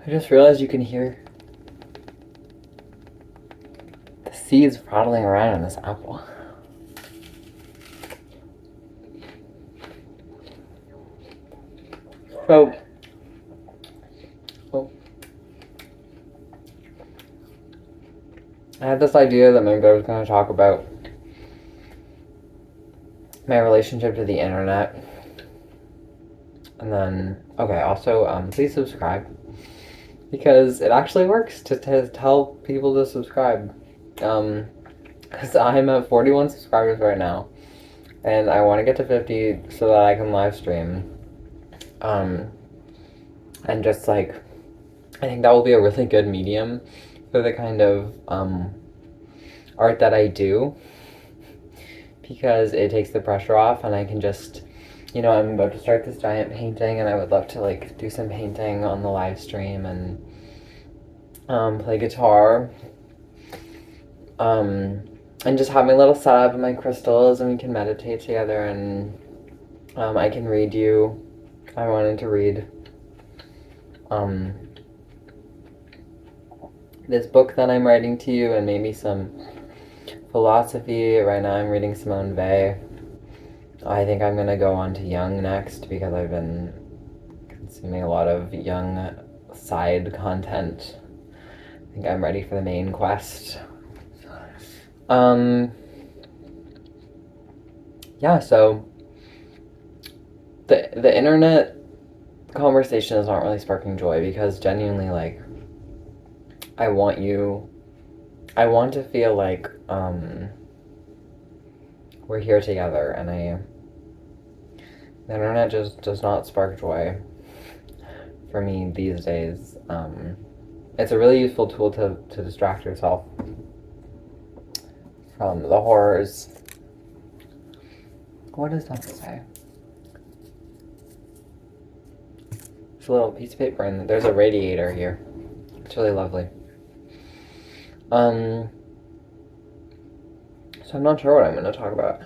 I just realized you can hear the seeds rattling around in this apple. So, oh, I had this idea that maybe I was going to talk about my relationship to the internet. And then, okay, also, please subscribe. Because it actually works to tell people to subscribe. Because I'm at 41 subscribers right now. And I want to get to 50 so that I can live stream. And just like, I think that will be a really good medium for the kind of art that I do. Because it takes the pressure off and I can just, I'm about to start this giant painting and I would love to like do some painting on the live stream and play guitar. And just have my little setup and my crystals and we can meditate together and I can read you. I wanted to read this book that I'm writing to you and maybe some philosophy. Right now I'm reading Simone Weil. I think I'm going to go on to Jung next because I've been consuming a lot of Jung side content. I think I'm ready for the main quest. Yeah, so the internet conversation is not really sparking joy because genuinely, like, I want to feel like we're here together, and the internet just does not spark joy for me these days. It's a really useful tool to distract yourself from the horrors. What does that say? There's a little piece of paper and there's a radiator here. It's really lovely. So I'm not sure what I'm going to talk about.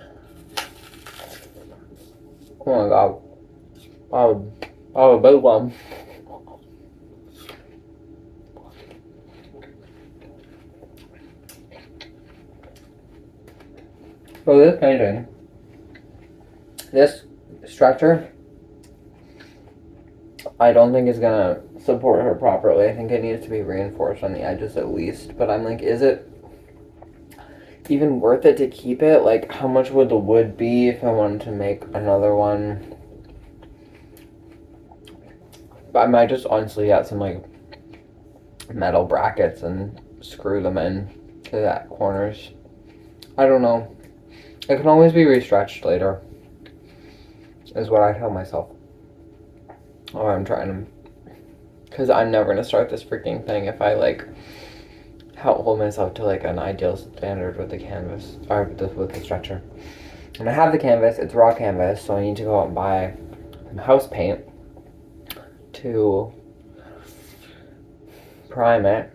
Oh my god. Oh, big one. So this painting, this structure, I don't think is gonna support her properly. I think it needs to be reinforced on the edges at least. But I'm like, is it even worth it to keep it? Like, how much would the wood be if I wanted to make another one? I might just honestly get some like metal brackets and screw them in to that corners. I don't know. It can always be restretched later, is what I tell myself. Oh, I'm trying to, because I'm never gonna start this freaking thing if I like hold myself to like an ideal standard with the canvas or with the stretcher. And I have the canvas. It's raw canvas, so I need to go out and buy some house paint to prime it.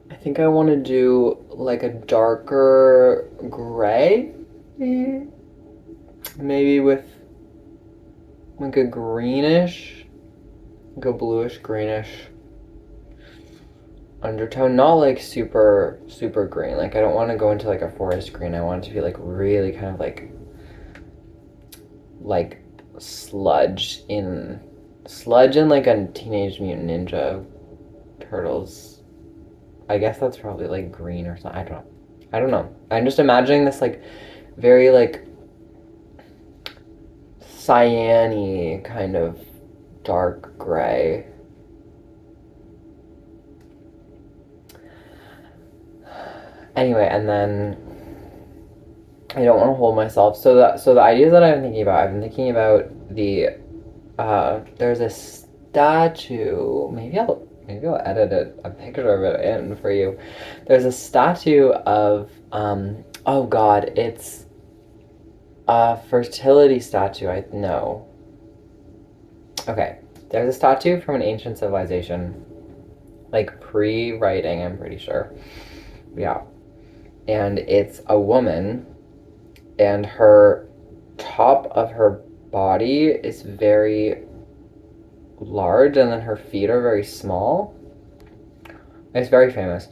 I think I want to do like a darker gray, maybe with like a greenish, like a bluish greenish undertone. Not like super green. Like I don't want to go into like a forest green. I want it to be like really kind of like sludge in like a Teenage Mutant Ninja Turtles. I guess that's probably like green or something. I don't know. I'm just imagining this like very like cyan-y kind of dark gray. Anyway, and then I don't want to hold myself. So the ideas that I've been thinking about the there's a statue. Maybe I'll edit a picture of it in for you. There's a statue of oh god, it's a fertility statue. I know. Okay, there's a statue from an ancient civilization, like pre-writing, I'm pretty sure. Yeah, and it's a woman, and her top of her body is very large and then her feet are very small. It's very famous.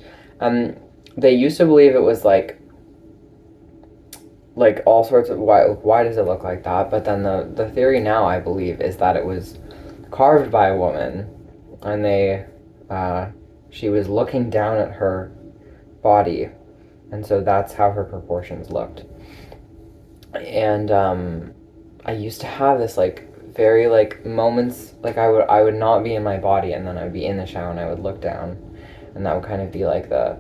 They used to believe it was like all sorts of why does it look like that? But then the theory now, I believe, is that it was carved by a woman, and she was looking down at her body, and so that's how her proportions looked. And I used to have this like very like moments like I would not be in my body, and then I would be in the shower and I would look down, and that would kind of be like the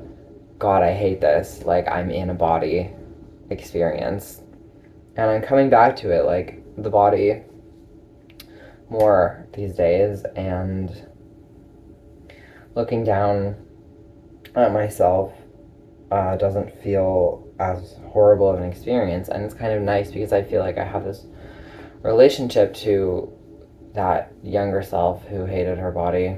God, I hate this, like I'm in a body experience. And I'm coming back to it, like the body more these days, and looking down at myself doesn't feel as horrible of an experience. And it's kind of nice because I feel like I have this relationship to that younger self who hated her body.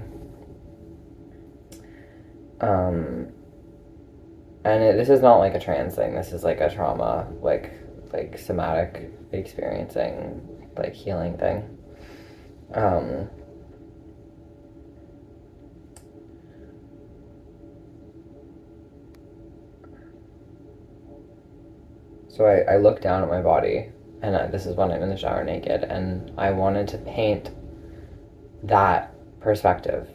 And this is not like a trans thing. This is like a trauma, like somatic experiencing, like healing thing. So I look down at my body, and this is when I'm in the shower naked, and I wanted to paint that perspective,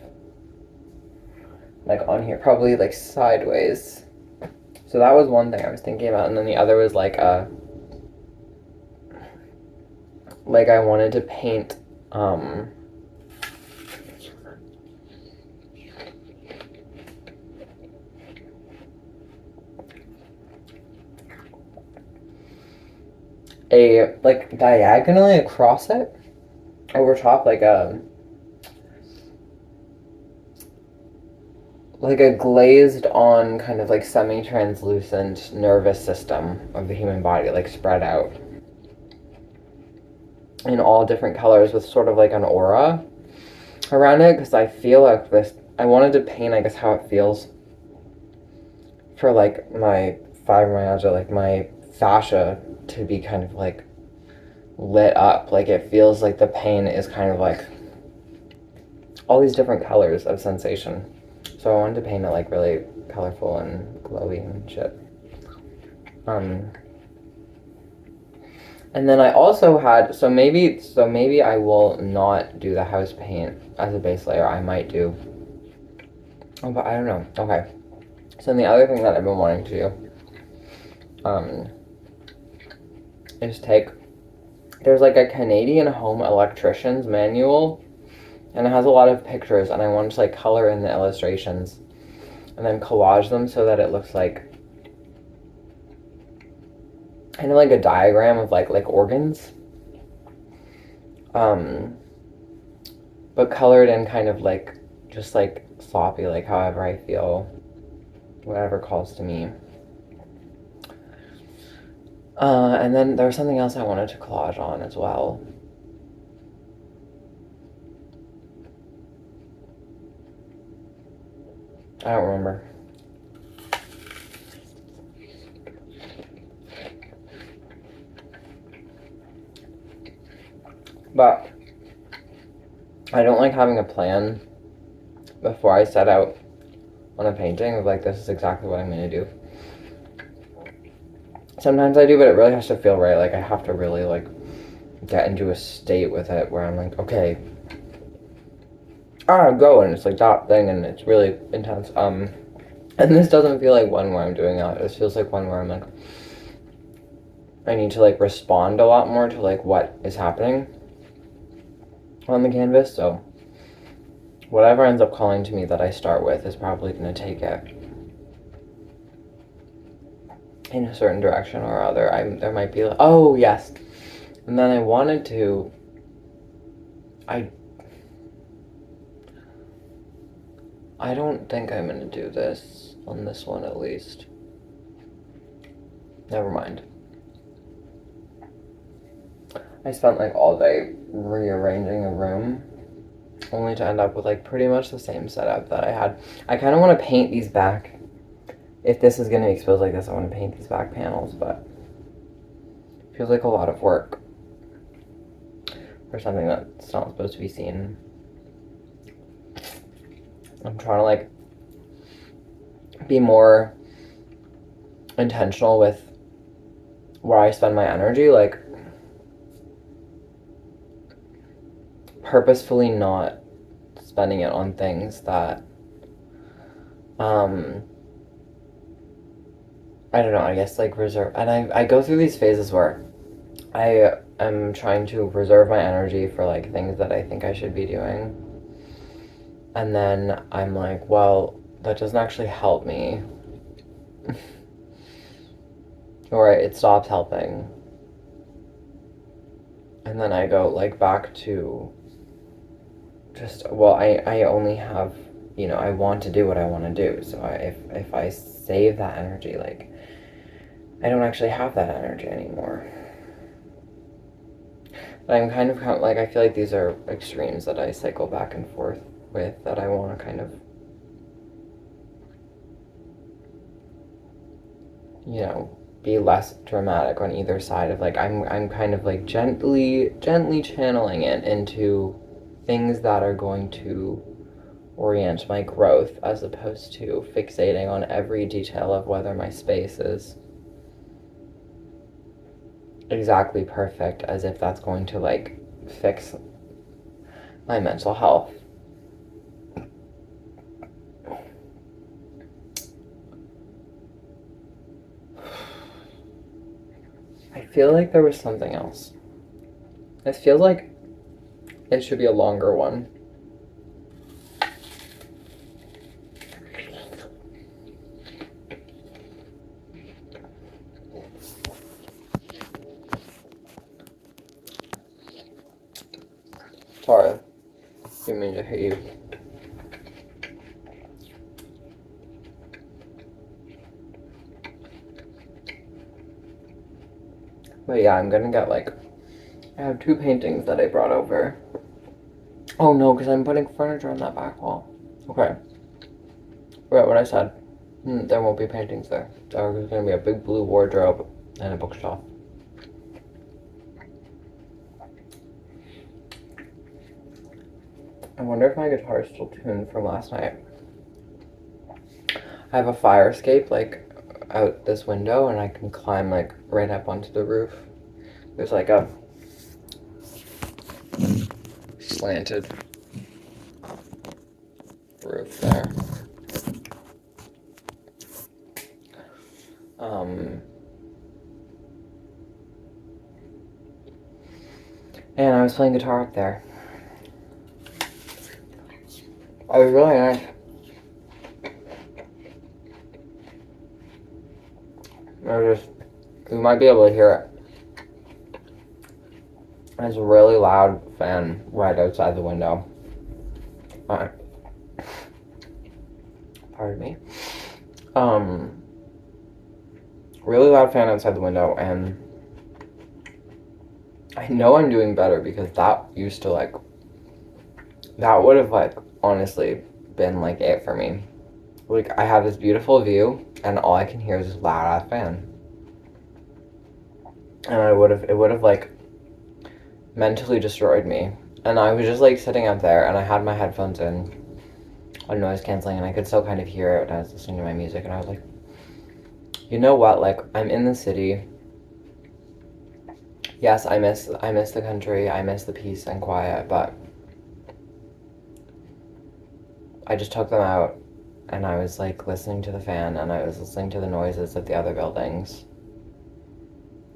like on here, probably like sideways. So that was one thing I was thinking about, and then the other was like I wanted to paint a like diagonally across it over top like a glazed on kind of like semi-translucent nervous system of the human body, like spread out in all different colors with sort of like an aura around it, because I feel like this, I wanted to paint, I guess, how it feels for like my fibromyalgia, like my fascia to be kind of like lit up, like it feels like the pain is kind of like all these different colors of sensation. So I wanted to paint it like really colorful and glowy and shit. And then I also had, so maybe I will not do the house paint as a base layer. I might do. Oh, but I don't know. Okay. So then the other thing that I've been wanting to do is there's like a Canadian home electrician's manual, and it has a lot of pictures, and I want to like color in the illustrations and then collage them so that it looks like kind of like a diagram of like organs, but colored in kind of like just like sloppy, like however I feel, whatever calls to me. And then there was something else I wanted to collage on as well. I don't remember. But I don't like having a plan before I set out on a painting of like, this is exactly what I'm going to do. Sometimes I do, but it really has to feel right. Like I have to really like get into a state with it where I'm like, okay, go, and it's like that thing, and it's really intense. And this doesn't feel like one where I'm doing that. This feels like one where I'm like, I need to like respond a lot more to like what is happening on the canvas. So whatever ends up calling to me that I start with is probably going to take it in a certain direction or other. There might be like, oh yes, and then I wanted to. I don't think I'm gonna do this on this one at least. Never mind. I spent like all day rearranging a room only to end up with like pretty much the same setup that I had. I kind of want to paint these back. If this is going to be exposed like this, I want to paint these back panels, but it feels like a lot of work. or something that's not supposed to be seen. I'm trying to like be more intentional with where I spend my energy, like purposefully not spending it on things that I don't know, I guess like reserve, and I go through these phases where I am trying to reserve my energy for like things that I think I should be doing. And then I'm like, well, that doesn't actually help me. Or it stops helping. And then I go like back to just, well, I only have, you know, I want to do what I want to do. So if I save that energy, like I don't actually have that energy anymore. But I'm kind of like, I feel like these are extremes that I cycle back and forth with, that I want to kind of, you know, be less dramatic on either side of like, I'm kind of like gently channeling it into things that are going to orient my growth, as opposed to fixating on every detail of whether my space is exactly perfect, as if that's going to like fix my mental health. I feel like there was something else. It feels like it should be a longer one. Sorry, didn't mean to hit you. But yeah, I'm gonna get like, I have 2 paintings that I brought over. Oh no, because I'm putting furniture on that back wall. Okay. Forgot what I said. There won't be paintings there. There's gonna be a big blue wardrobe and a bookshelf. I wonder if my guitar is still tuned from last night. I have a fire escape like out this window, and I can climb like right up onto the roof. There's like a slanted roof there. And I was playing guitar up there. It was really nice. You might be able to hear it. There's a really loud fan right outside the window. Pardon me. Really loud fan outside the window, and I know I'm doing better because that used to like, that would have like honestly been like it for me. Like I have this beautiful view, and all I can hear is this loud ass fan. And it would have like mentally destroyed me. And I was just like sitting up there, and I had my headphones in on noise canceling, and I could still kind of hear it when I was listening to my music, and I was like, you know what, like I'm in the city. Yes, I miss the country, I miss the peace and quiet, but I just took them out, and I was like listening to the fan, and I was listening to the noises of the other buildings.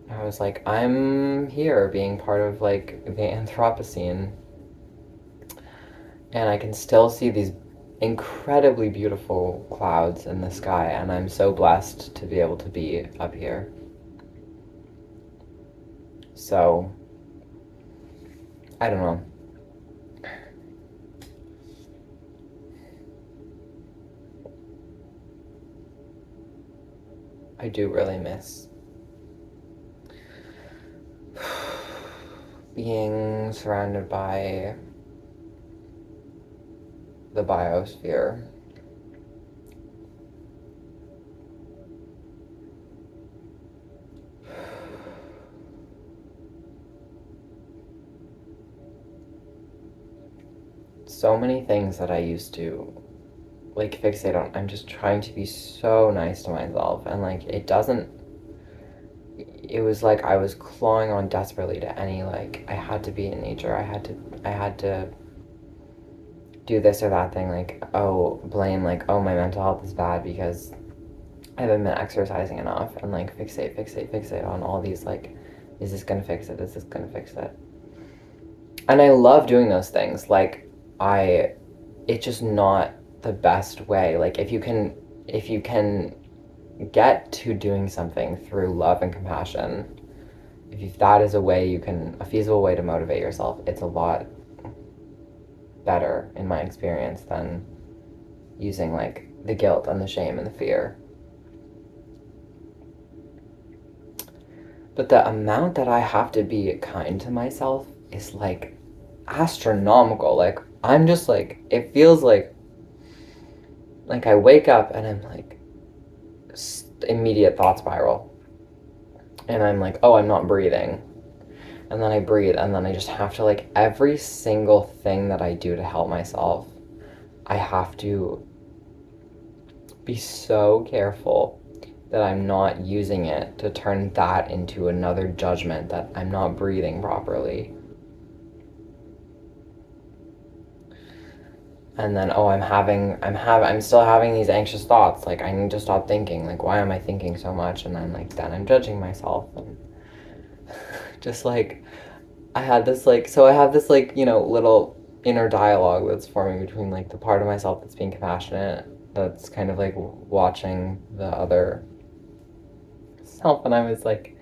I was like, I'm here being part of like the Anthropocene, and I can still see these incredibly beautiful clouds in the sky, and I'm so blessed to be able to be up here. So, I don't know. I do really miss being surrounded by the biosphere. so many things that I used to like fixate on. I'm just trying to be so nice to myself, and like it was like I was clawing on desperately to any, like, I had to be in nature. I had to do this or that thing, like, oh, blame, like, oh, my mental health is bad because I haven't been exercising enough, and like fixate on all these, like, is this gonna fix it? Is this gonna fix it? And I love doing those things. Like, it's just not the best way. Like, if you can get to doing something through love and compassion, if that is a feasible way to motivate yourself, it's a lot better in my experience than using like the guilt and the shame and the fear. But the amount that I have to be kind to myself is like astronomical. Like, I'm just like, it feels like I wake up and I'm like immediate thought spiral, and I'm like, oh, I'm not breathing, and then I breathe, and then I just have to, like, every single thing that I do to help myself, I have to be so careful that I'm not using it to turn that into another judgment that I'm not breathing properly. And then, oh, I'm still having these anxious thoughts. Like, I need to stop thinking. Like, why am I thinking so much? And then I'm judging myself. And just like, I have this, like, little inner dialogue that's forming between, like, the part of myself that's being compassionate, that's kind of like watching the other self. And I was like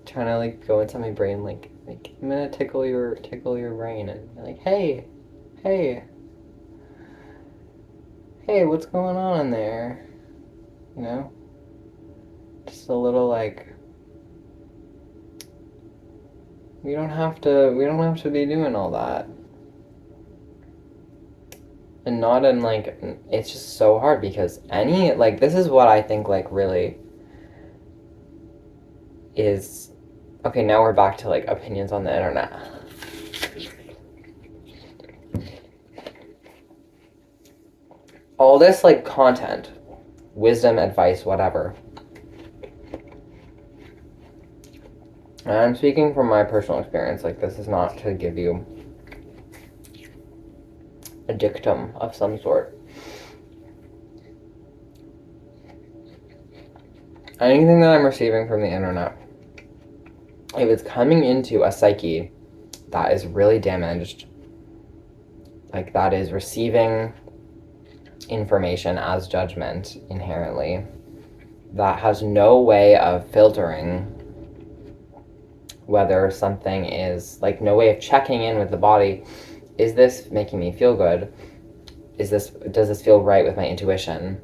trying to, like, go into my brain, like I'm gonna tickle your brain and be like, hey, hey, what's going on in there? You know, just a little, like, we don't have to be doing all that. And not in, like, it's just so hard because this is what I think, like, really is. Okay, now we're back to, like, opinions on the internet. All this, like, content, wisdom, advice, whatever. And I'm speaking from my personal experience. Like, this is not to give you a dictum of some sort. Anything that I'm receiving from the internet, if it's coming into a psyche that is really damaged, like, that is receiving information as judgment inherently, that has no way of filtering whether something is, like, no way of checking in with the body. Is this making me feel good? Does this feel right with my intuition?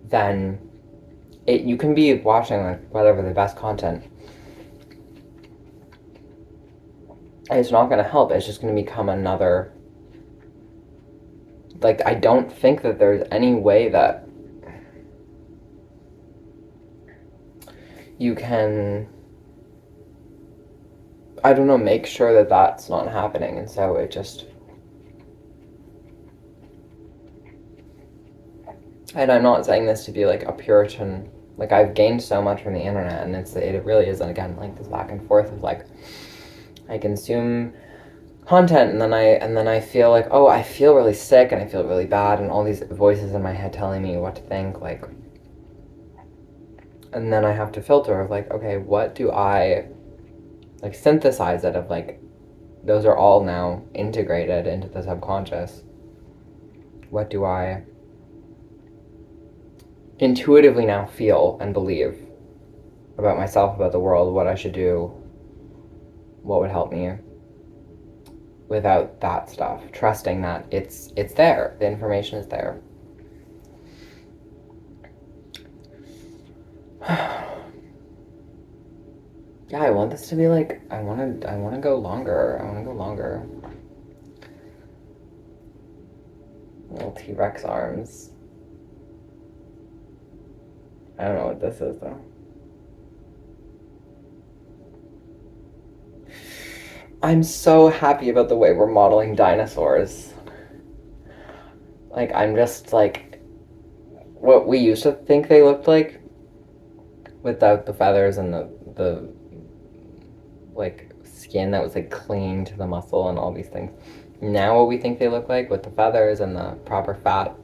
Then you can be watching, like, whatever the best content, and it's not going to help. It's just going to become another, like, I don't think that there's any way that you can, I don't know, make sure that that's not happening. And so it just, and I'm not saying this to be like a Puritan. Like, I've gained so much from the internet, and it really isn't, again, like, this back and forth of, like, I consume content, and then I feel like, oh, I feel really sick and I feel really bad, and all these voices in my head telling me what to think, like, and then I have to filter of, like, okay, what do I, like, synthesize it of, like, those are all now integrated into the subconscious. What do I intuitively now feel and believe about myself, about the world, what I should do, what would help me, without that stuff, trusting that it's there, the information is there. Yeah, I want this to be like, I want to go longer. I want to go longer. Little T-Rex arms. I don't know what this is, though. I'm so happy about the way we're modeling dinosaurs. Like, I'm just like, what we used to think they looked like without the feathers and the like skin that was like clinging to the muscle and all these things. Now what we think they look like with the feathers and the proper fat,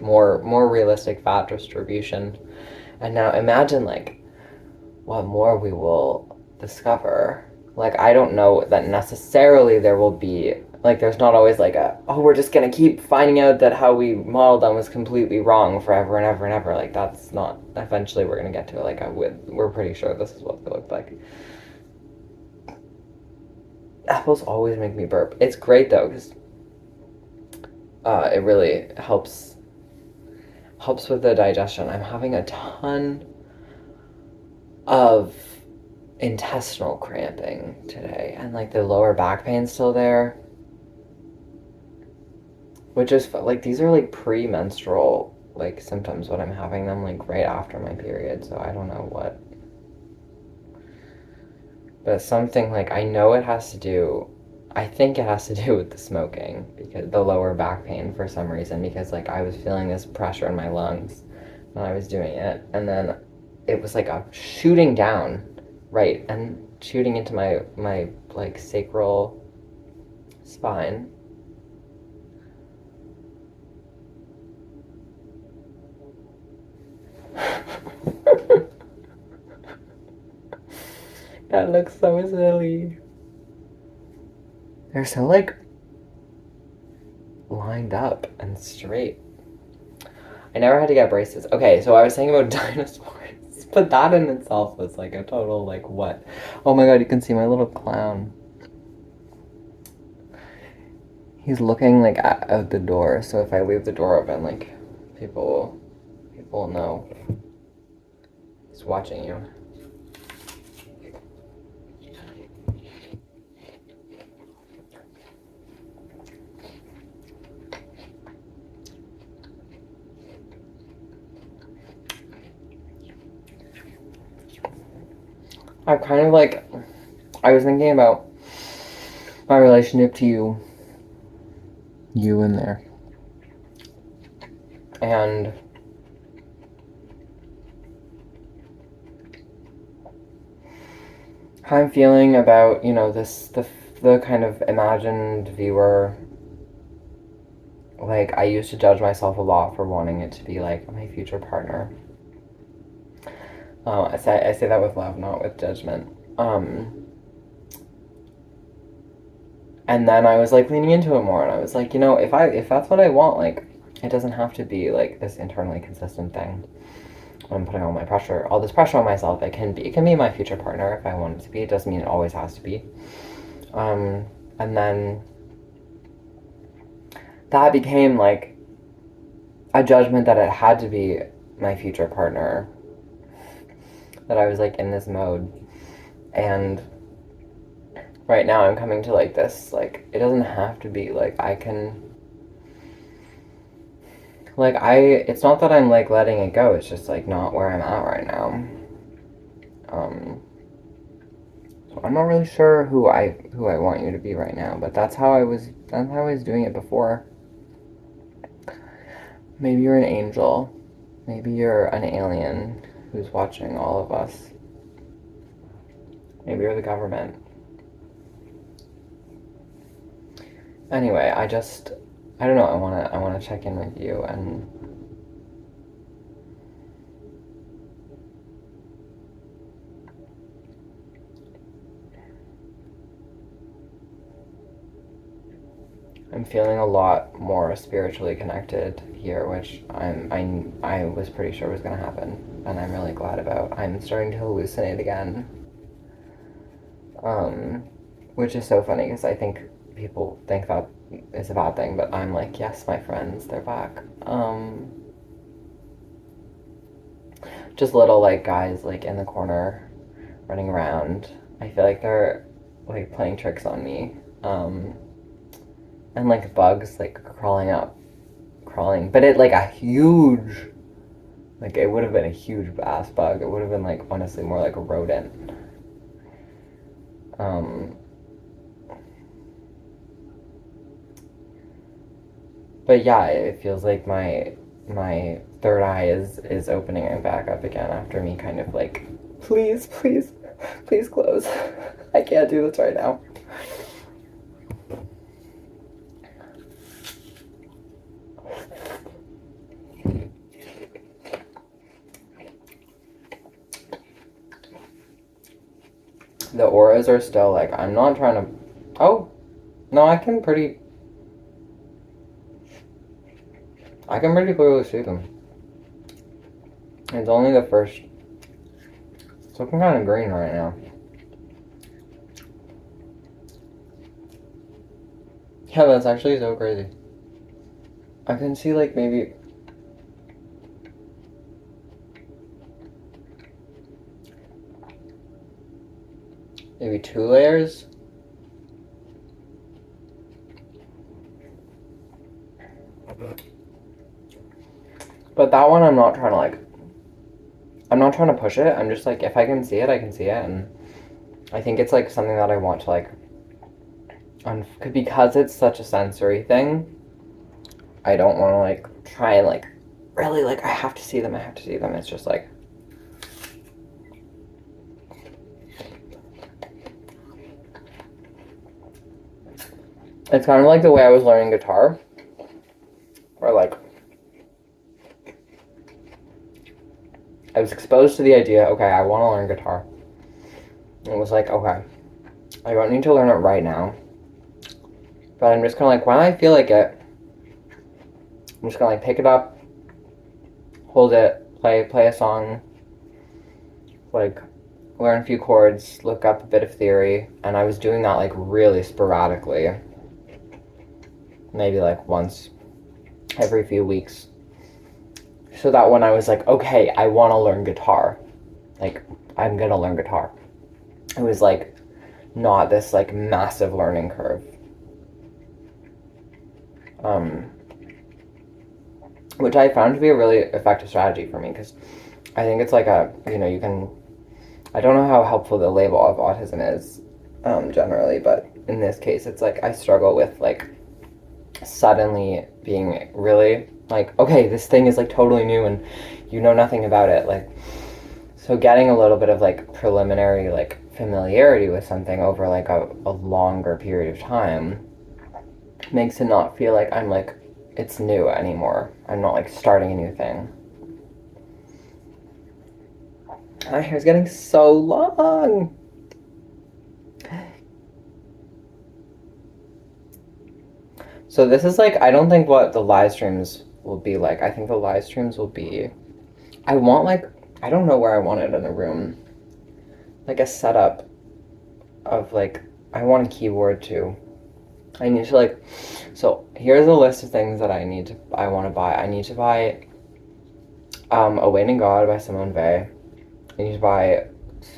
more realistic fat distribution. And now imagine like what more we will discover. Like, I don't know that necessarily there will be, like, there's not always like oh, we're just gonna keep finding out that how we modeled them was completely wrong forever and ever and ever. Like, that's not, eventually we're gonna get to, like, we're pretty sure this is what they look like. Apples always make me burp. It's great though, because it really helps with the digestion. I'm having a ton of intestinal cramping today, and like the lower back pain's still there, which is like, these are like premenstrual like symptoms, but I'm having them like right after my period, so I don't know what, but something like, I know it has to do, I think it has to do with the smoking, because the lower back pain for some reason, because like I was feeling this pressure in my lungs when I was doing it, and then it was like a shooting down, right, and shooting into my like sacral spine. That looks so silly. They're so like lined up and straight. I never had to get braces. Okay, so I was saying about dinosaurs, but that in itself was like a total like what? Oh my god, you can see my little clown. He's looking like out the door, so if I leave the door open, like people will know. He's watching you. I kind of like, I was thinking about my relationship to you in there. And how I'm feeling about, the kind of imagined viewer. Like, I used to judge myself a lot for wanting it to be like my future partner. I say that with love, not with judgment. And then I was like leaning into it more, and I was like, if that's what I want, like, it doesn't have to be like this internally consistent thing. I'm putting all this pressure on myself. It can be my future partner if I want it to be. It doesn't mean it always has to be. And then that became like a judgment that it had to be my future partner. That I was like in this mode, and right now I'm coming to like this, like, it doesn't have to be like, I can, like, it's not that I'm like letting it go, it's just like not where I'm at right now. So I'm not really sure who I want you to be right now, but that's how I was doing it before. Maybe you're an angel, maybe you're an alien who's watching all of us, maybe you're the government. Anyway, I don't know, I wanna check in with you, and I'm feeling a lot more spiritually connected here, which I was pretty sure was gonna happen, and I'm really glad about. I'm starting to hallucinate again, which is so funny because I think people think that is a bad thing, but I'm like, yes, my friends, they're back. Just little like guys like in the corner, running around. I feel like they're like playing tricks on me. And like bugs like crawling, but it like a huge, like, it would have been a huge ass bug. It would have been like honestly more like a rodent. But yeah, it feels like my third eye is opening and back up again after me kind of like, please, please, please close. I can't do this right now. The auras are still like, I'm not trying to. Oh, no, I can pretty clearly see them. It's only the first. It's looking kind of green right now. Yeah, that's actually so crazy. I can see like maybe two layers. But that one I'm not trying to like, I'm not trying to push it. I'm just like, if I can see it, I can see it. And I think it's like something that I want to like, because it's such a sensory thing, I don't want to like try and like, really like, I have to see them. It's just like, it's kind of like the way I was learning guitar. Or like, I was exposed to the idea, okay, I want to learn guitar. And it was like, okay, I don't need to learn it right now. But I'm just kind of like, when I feel like it, I'm just going to like pick it up, hold it, play a song, like learn a few chords, look up a bit of theory. And I was doing that like really sporadically. Maybe like once every few weeks. So that when I was like, okay, I want to learn guitar. Like, I'm going to learn guitar. It was like not this like massive learning curve. Which I found to be a really effective strategy for me, because I think it's like a, you can, I don't know how helpful the label of autism is generally, but in this case, it's like I struggle with like suddenly being really like, okay, this thing is like totally new and you know nothing about it. Like, so getting a little bit of like preliminary like familiarity with something over like a longer period of time makes it not feel like I'm like, it's new anymore. I'm not like starting a new thing. My hair's getting so long. So this is like, I don't think what the live streams will be like. I think the live streams will be, I want like, I don't know where I want it in the room. Like a setup of like, I want a keyboard too. I need to like, so here's a list of things that I want to buy. I need to buy Awaiting God by Simone Weil. I need to buy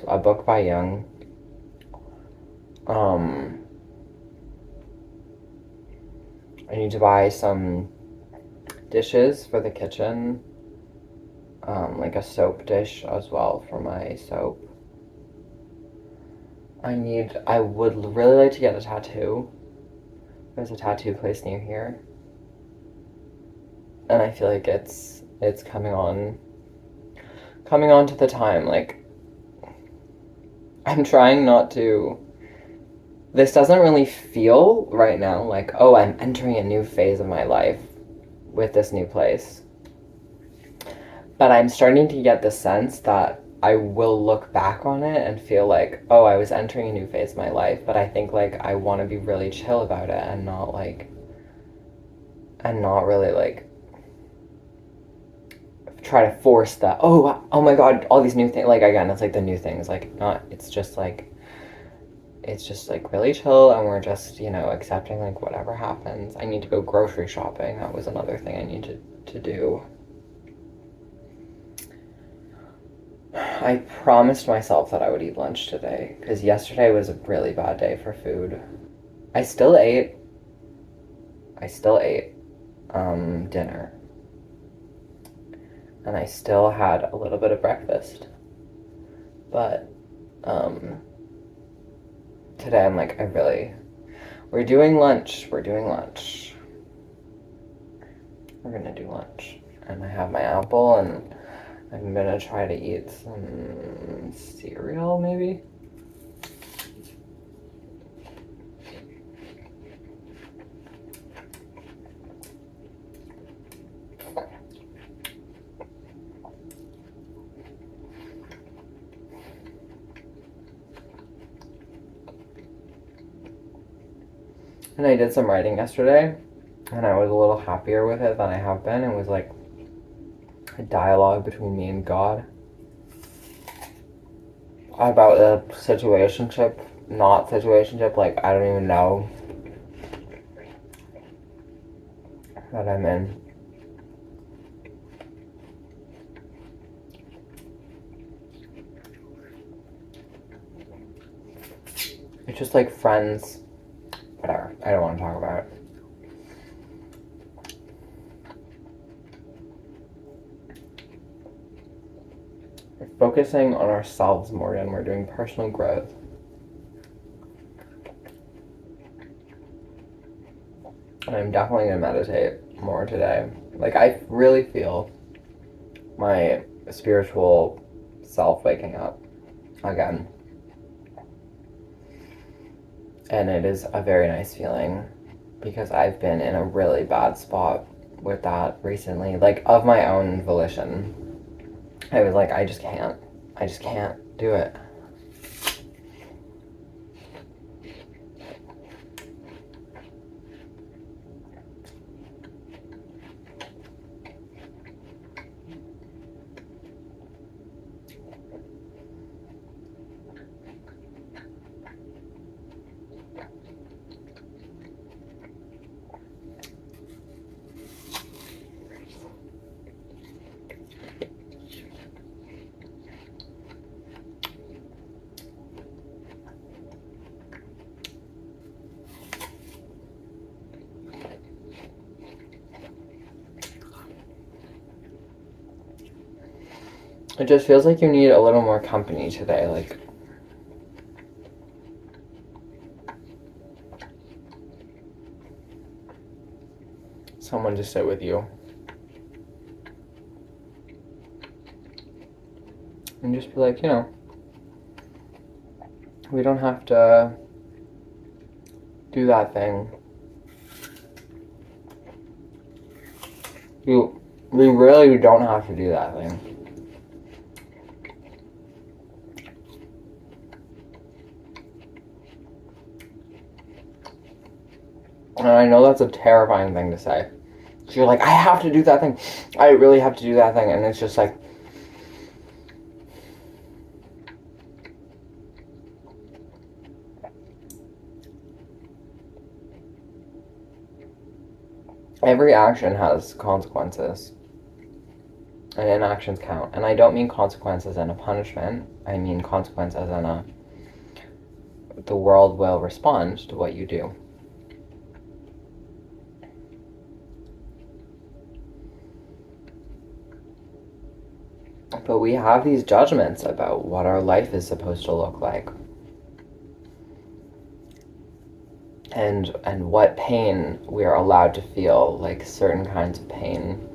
a book by Jung. I need to buy some dishes for the kitchen. Like a soap dish as well for my soap. I would really like to get a tattoo. There's a tattoo place near here. And I feel like it's coming on to the time. Like, I'm trying not to, this doesn't really feel right now like, oh, I'm entering a new phase of my life with this new place. But I'm starting to get the sense that I will look back on it and feel like, oh, I was entering a new phase of my life, but I think like I want to be really chill about it and not really like try to force that, oh my god, all these new things. Like, again, it's like the new things, like, not, it's just like really chill and we're just, accepting like whatever happens. I need to go grocery shopping. That was another thing I need to do. I promised myself that I would eat lunch today, because yesterday was a really bad day for food. I still ate dinner. And I still had a little bit of breakfast. But today I'm like, we're doing lunch. we're gonna do lunch. And I have my apple, and I'm gonna try to eat some cereal, maybe? And I did some writing yesterday, and I was a little happier with it than I have been. It was like a dialogue between me and God about a situationship, not situationship, like I don't even know that I'm in. It's just like friends, whatever. I don't want to talk about it. We're focusing on ourselves more and we're doing personal growth. And I'm definitely going to meditate more today. Like, I really feel my spiritual self waking up again. And it is a very nice feeling because I've been in a really bad spot with that recently, like of my own volition. I was like, I just can't do it. It just feels like you need a little more company today, like someone to sit with you. And just be like, we don't have to do that thing. We really don't have to do that thing. And I know that's a terrifying thing to say. So you're like, I have to do that thing. I really have to do that thing. And it's just like, every action has consequences. And inactions count. And I don't mean consequences in a punishment. I mean consequences in the world will respond to what you do. But we have these judgments about what our life is supposed to look like. And what pain we are allowed to feel, like certain kinds of pain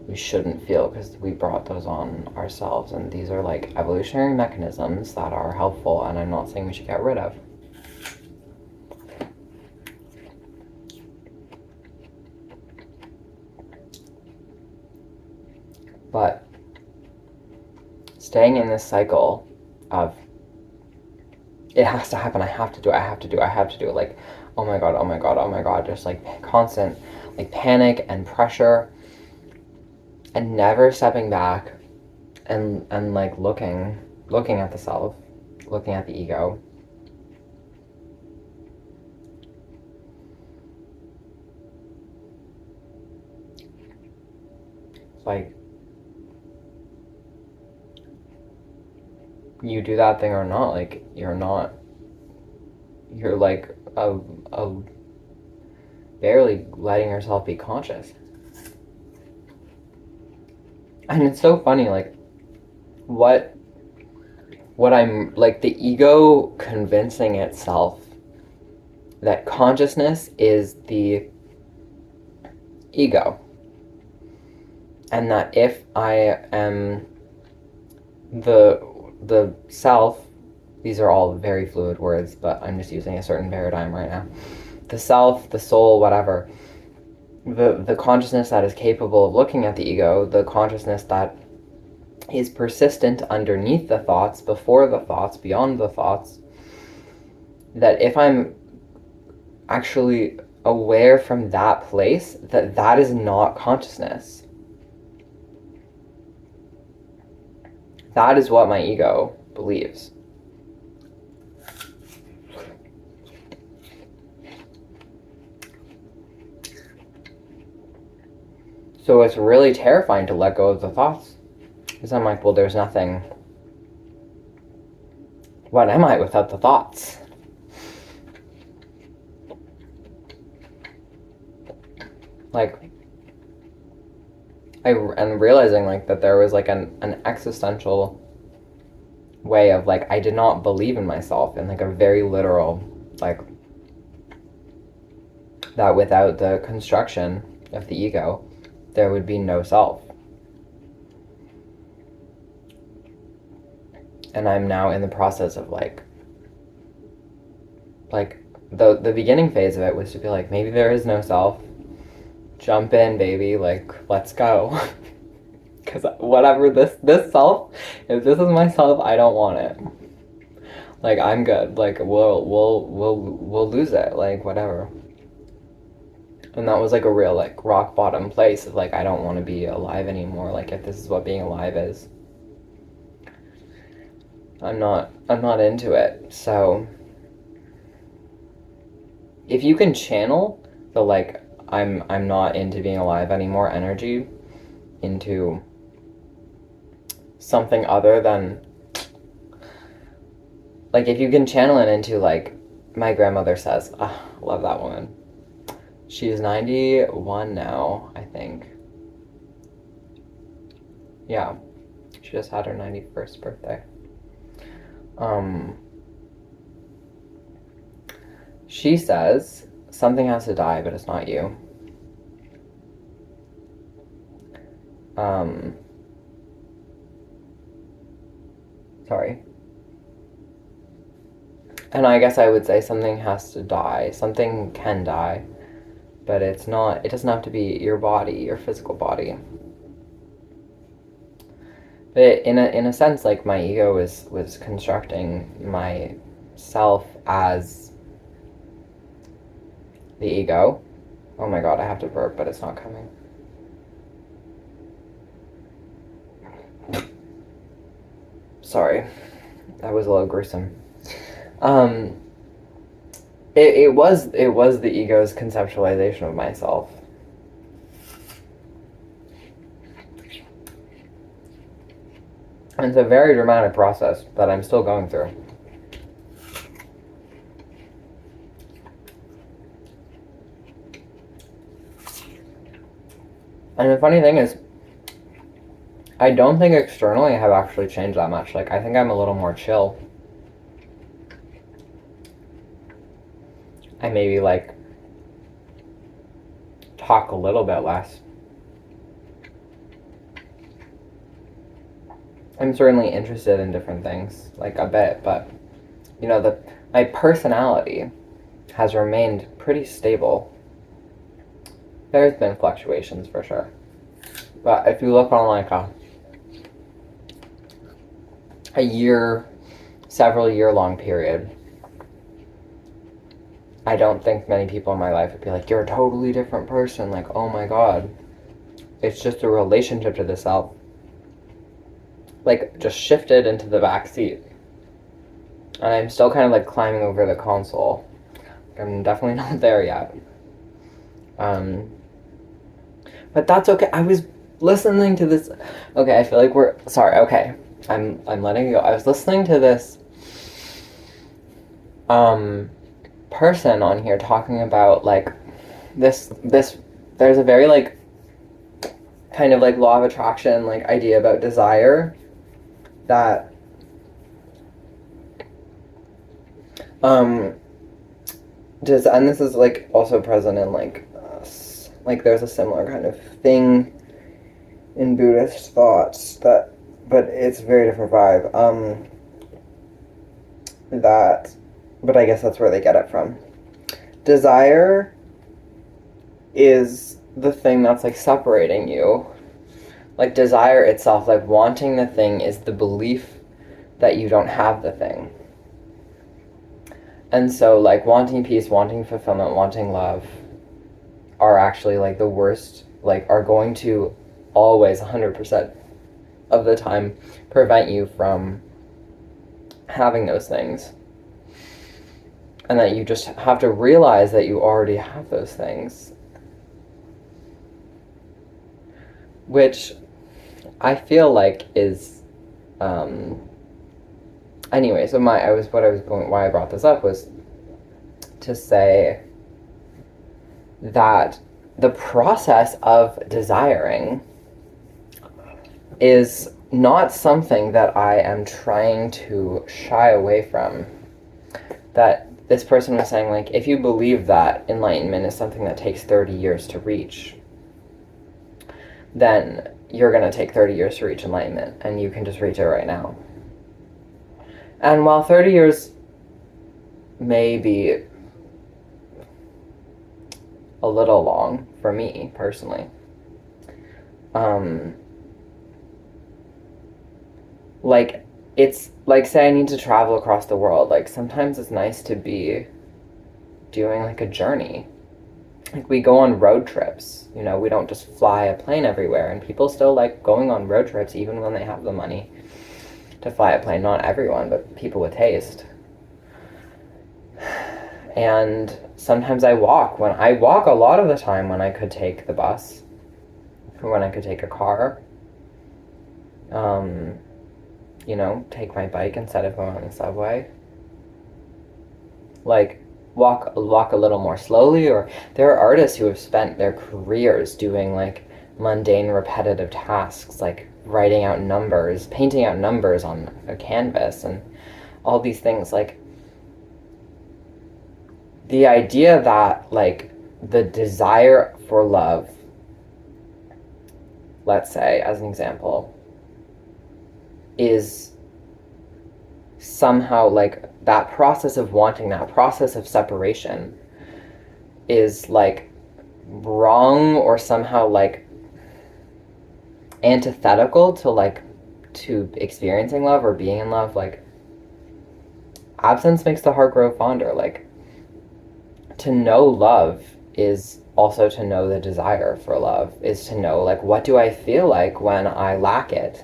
we shouldn't feel because we brought those on ourselves. And these are like evolutionary mechanisms that are helpful, and I'm not saying we should get rid of. But staying in this cycle of it has to happen, I have to do it, like, oh my god, just like constant like panic and pressure, and never stepping back and like looking at the self, looking at the ego. It's like, you do that thing or not, like you're like barely letting yourself be conscious. And it's so funny, like what I'm like, the ego convincing itself that consciousness is the ego. and that if I am the self, these are all very fluid words, but I'm just using a certain paradigm right now. The self, the soul, whatever, the consciousness that is capable of looking at the ego, the consciousness that is persistent underneath the thoughts, before the thoughts, beyond the thoughts, that if I'm actually aware from that place, that is not consciousness. That is what my ego believes. So it's really terrifying to let go of the thoughts. Because I'm like, well, there's nothing. What am I without the thoughts? Like, I'm realizing like that there was like an existential way of like, I did not believe in myself in like a very literal, like, that without the construction of the ego, there would be no self. And I'm now in the process of like the beginning phase of it was to be like, maybe there is no self. Jump in, baby, like, let's go. Because whatever this self, if this is myself, I don't want it. Like, I'm good. Like, we'll lose it. Like, whatever. And that was like a real like rock bottom place of like, I don't want to be alive anymore. Like, if this is what being alive is, I'm not into it. So if you can channel the like, I'm not into being alive anymore energy into something other than, like, if you can channel it into like, my grandmother says, love that woman. She's 91 now, I think. Yeah, she just had her 91st birthday. She says, something has to die, but it's not you. Sorry. And I guess I would say something has to die. Something can die, but it doesn't have to be your body, your physical body. But in a sense, like, my ego was constructing myself as the ego. Oh my god, I have to burp, but it's not coming. Sorry, that was a little gruesome. It was the ego's conceptualization of myself. And it's a very dramatic process that I'm still going through. And the funny thing is, I don't think externally I have actually changed that much. Like, I think I'm a little more chill. I maybe, like, talk a little bit less. I'm certainly interested in different things, like, a bit, but, you know, my personality has remained pretty stable. There's been fluctuations, for sure. But if you look on, like, several year long period, I don't think many people in my life would be like, you're a totally different person. Like, oh my god. It's just a relationship to the self. Like, just shifted into the back seat. And I'm still kind of like climbing over the console. I'm definitely not there yet. But that's okay. I was listening to this. Okay, I feel like sorry, okay. I'm letting it go. I was listening to this person on here talking about like this there's a very like kind of like law of attraction like idea about desire that and this is like also present in like there's a similar kind of thing in Buddhist thoughts that, but it's a very different vibe. That, but I guess that's where they get it from. Desire is the thing that's like separating you. Like desire itself, like wanting the thing, is the belief that you don't have the thing. And so like wanting peace, wanting fulfillment, wanting love are actually like the worst, like are going to always 100% of the time prevent you from having those things. And that you just have to realize that you already have those things. Which I feel like is anyway, so why I brought this up was to say that the process of desiring is not something that I am trying to shy away from. That this person was saying, like, if you believe that enlightenment is something that takes 30 years to reach, then you're going to take 30 years to reach enlightenment, and you can just reach it right now. And while 30 years may be a little long for me, personally, like, it's like, say I need to travel across the world, like, sometimes it's nice to be doing, like, a journey. Like, we go on road trips, you know, we don't just fly a plane everywhere, and people still like going on road trips even when they have the money to fly a plane. Not everyone, but people with taste. And sometimes I walk a lot of the time when I could take the bus, or when I could take a car. You know, take my bike instead of going on the subway. Like, walk a little more slowly. Or there are artists who have spent their careers doing like mundane, repetitive tasks, like writing out numbers, painting out numbers on a canvas, and all these things. Like, the idea that like the desire for love, let's say as an example, is somehow like that process of wanting, that process of separation is like wrong, or somehow like antithetical to experiencing love or being in love. Like, absence makes the heart grow fonder. Like, to know love is also to know the desire for love, is to know like, what do I feel like when I lack it,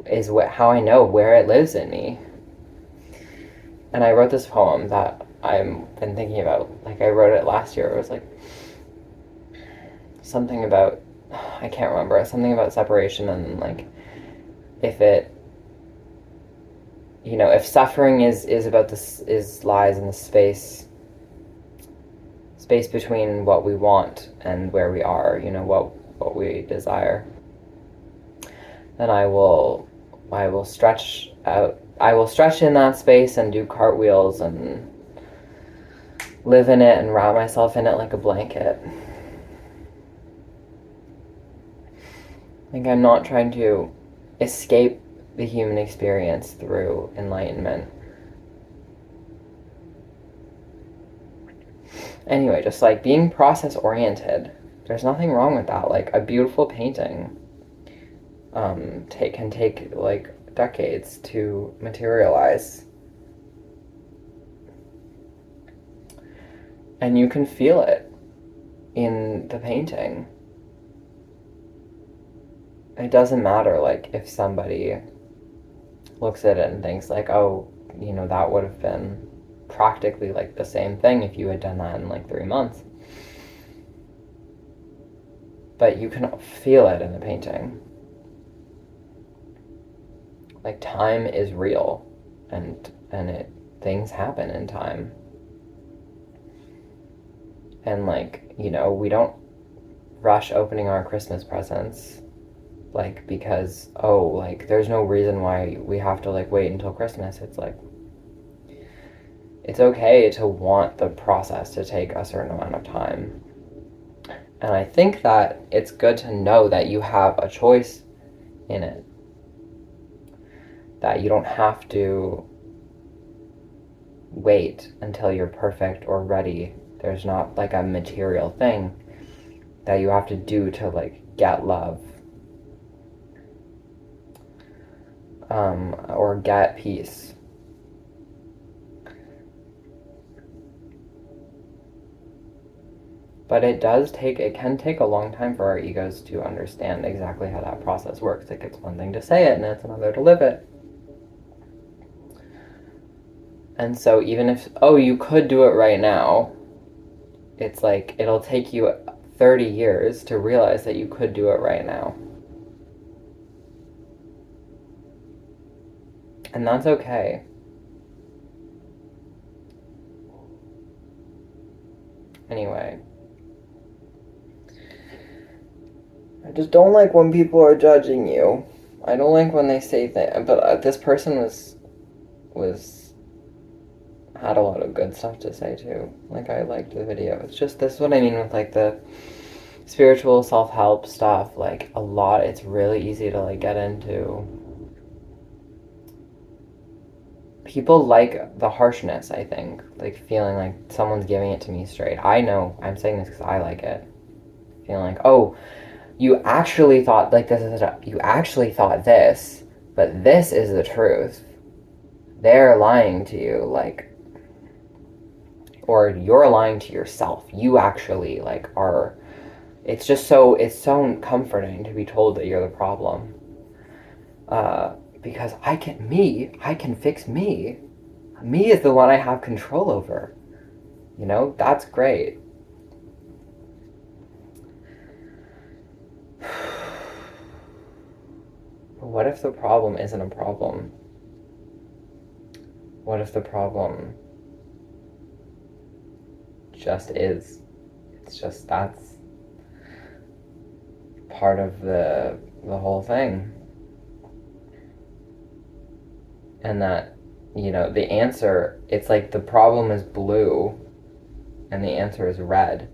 is how I know where it lives in me. And I wrote this poem that I've been thinking about. Like, I wrote it last year. It was like something about, I can't remember, something about separation, and like, if it, you know, if suffering is about this, lies in the space between what we want and where we are, you know, what we desire, then I will stretch out. I will stretch in that space and do cartwheels and live in it and wrap myself in it like a blanket. Like, I'm not trying to escape the human experience through enlightenment. Anyway, just like being process oriented, there's nothing wrong with that. Like, a beautiful painting can take like decades to materialize, and you can feel it in the painting. It doesn't matter like if somebody looks at it and thinks like, oh, you know, that would have been practically like the same thing if you had done that in like 3 months. But you can feel it in the painting. Like, time is real, and things happen in time. And like, you know, we don't rush opening our Christmas presents, like, because, oh, like, there's no reason why we have to like wait until Christmas. It's like, it's okay to want the process to take a certain amount of time. And I think that it's good to know that you have a choice in it. That you don't have to wait until you're perfect or ready. There's not like a material thing that you have to do to like get love, or get peace. But it can take a long time for our egos to understand exactly how that process works. Like, it's one thing to say it and it's another to live it. And so even if, oh, you could do it right now, it's like, it'll take you 30 years to realize that you could do it right now. And that's okay. Anyway. I just don't like when people are judging you. I don't like when they say things. But this person was had a lot of good stuff to say too. Like, I liked the video. It's just, this is what I mean with like the spiritual self-help stuff. Like, a lot, it's really easy to like get into. People like the harshness, I think. Like, feeling like someone's giving it to me straight. I know I'm saying this because I like it. Feeling like, oh, you actually thought like you actually thought this, but this is the truth. They're lying to you, like, or you're lying to yourself. You actually like are. It's so comforting to be told that you're the problem. Because I can fix me. Me is the one I have control over. You know, that's great. But what if the problem isn't a problem? What if the problem just is? It's just, that's part of the whole thing. And that, you know, the answer, it's like the problem is blue and the answer is red.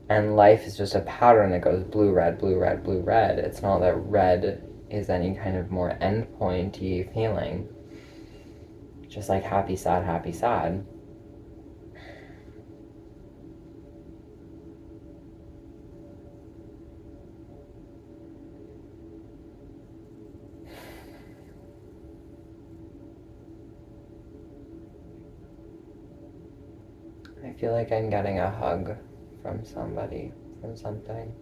And life is just a pattern that goes blue, red, blue, red, blue, red. It's not that red is any kind of more endpointy feeling. Just like happy, sad, happy, sad. I feel like I'm getting a hug from somebody, from something,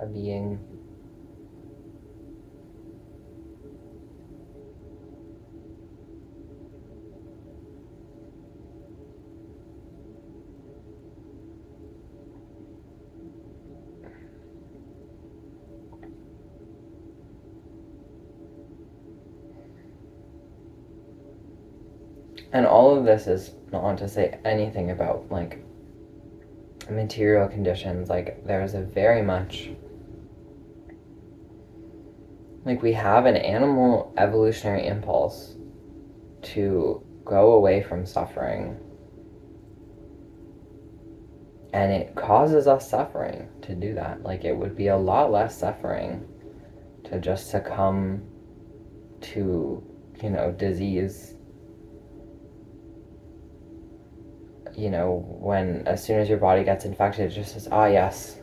a being. And all of this is not to say anything about like material conditions. Like, there's a very much, like, we have an animal evolutionary impulse to go away from suffering, and it causes us suffering to do that. Like, it would be a lot less suffering to just succumb to, you know, disease, you know, when as soon as your body gets infected, it just says, ah, yes,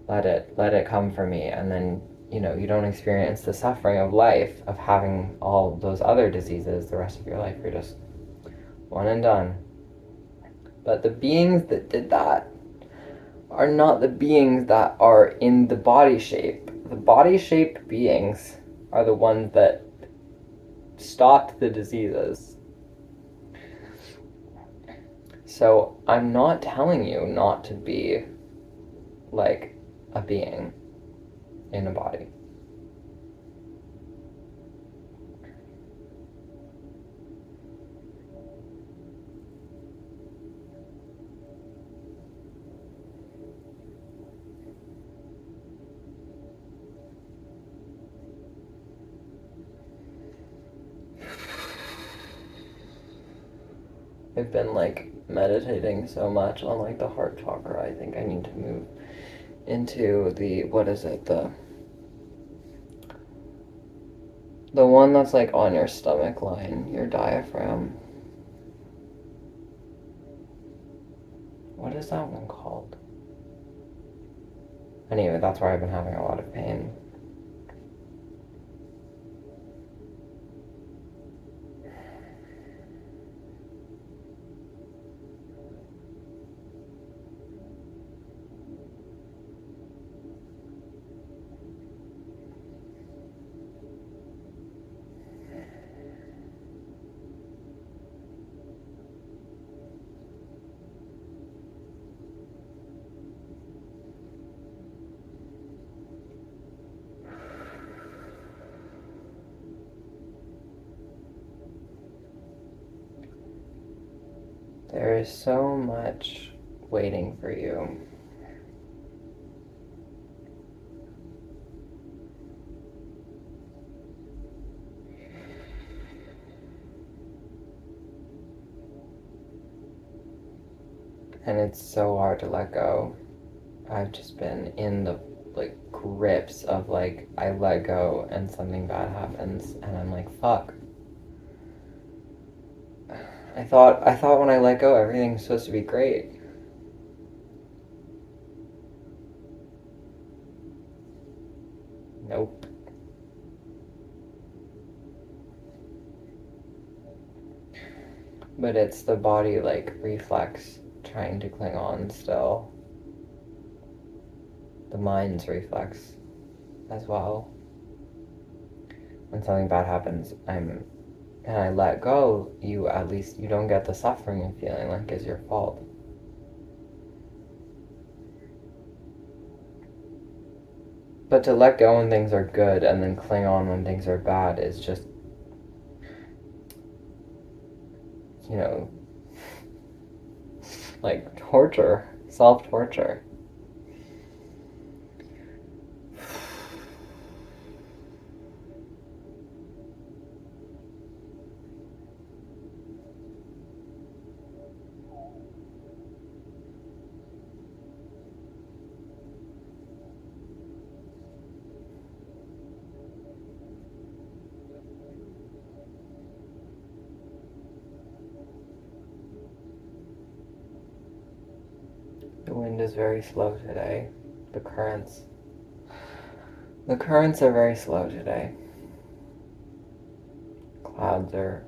let it come for me. And then, you know, you don't experience the suffering of life, of having all those other diseases the rest of your life. You're just one and done. But the beings that did that are not the beings that are in the body shape. The body shape beings are the ones that stopped the diseases. So I'm not telling you not to be like a being in a body. I've been like meditating so much on like the heart chakra. I think I need to move into the, what is it, the one that's like on your stomach line, your diaphragm. What is that one called? Anyway, that's where I've been having a lot of pain. There is so much waiting for you. And it's so hard to let go. I've just been in the like grips of like I let go and something bad happens and I'm like, fuck. I thought when I let go everything's supposed to be great. Nope. But it's the body like reflex trying to cling on still. The mind's reflex as well. When something bad happens, and I let go, you at least you don't get the suffering and feeling like it's your fault. But to let go when things are good and then cling on when things are bad is just, you know, like torture, self-torture. The wind is very slow today. The currents are very slow today. Clouds are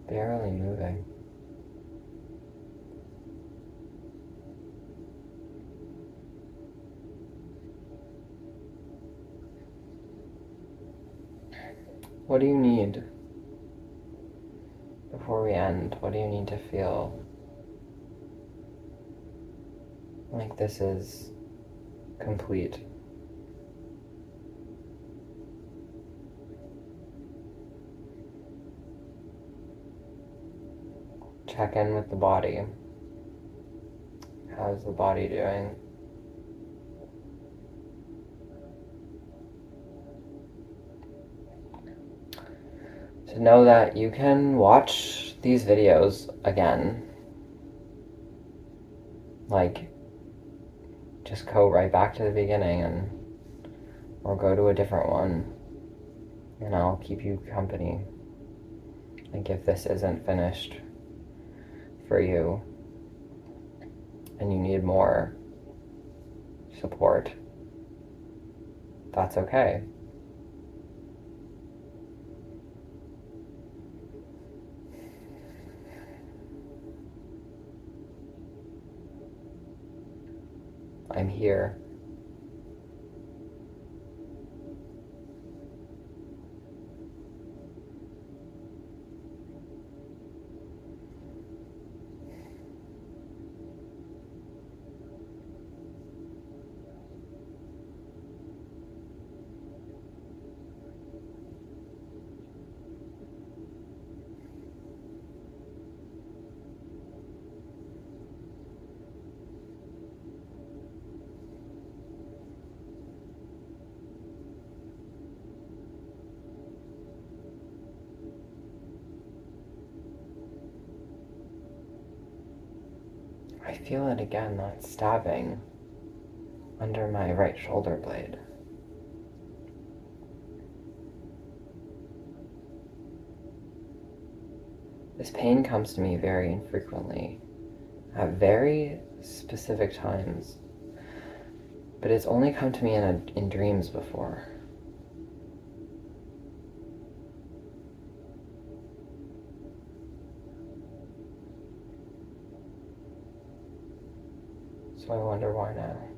barely moving. What do you need before we end? What do you need to feel like this is complete? Check in with the body. How's the body doing? To know that you can watch these videos again. Like, just go right back to the beginning or go to a different one. And I'll keep you company. Like if this isn't finished for you and you need more support, that's okay. I'm here. I feel it again, that stabbing under my right shoulder blade. This pain comes to me very infrequently, at very specific times, but it's only come to me in dreams before. So I wonder why now.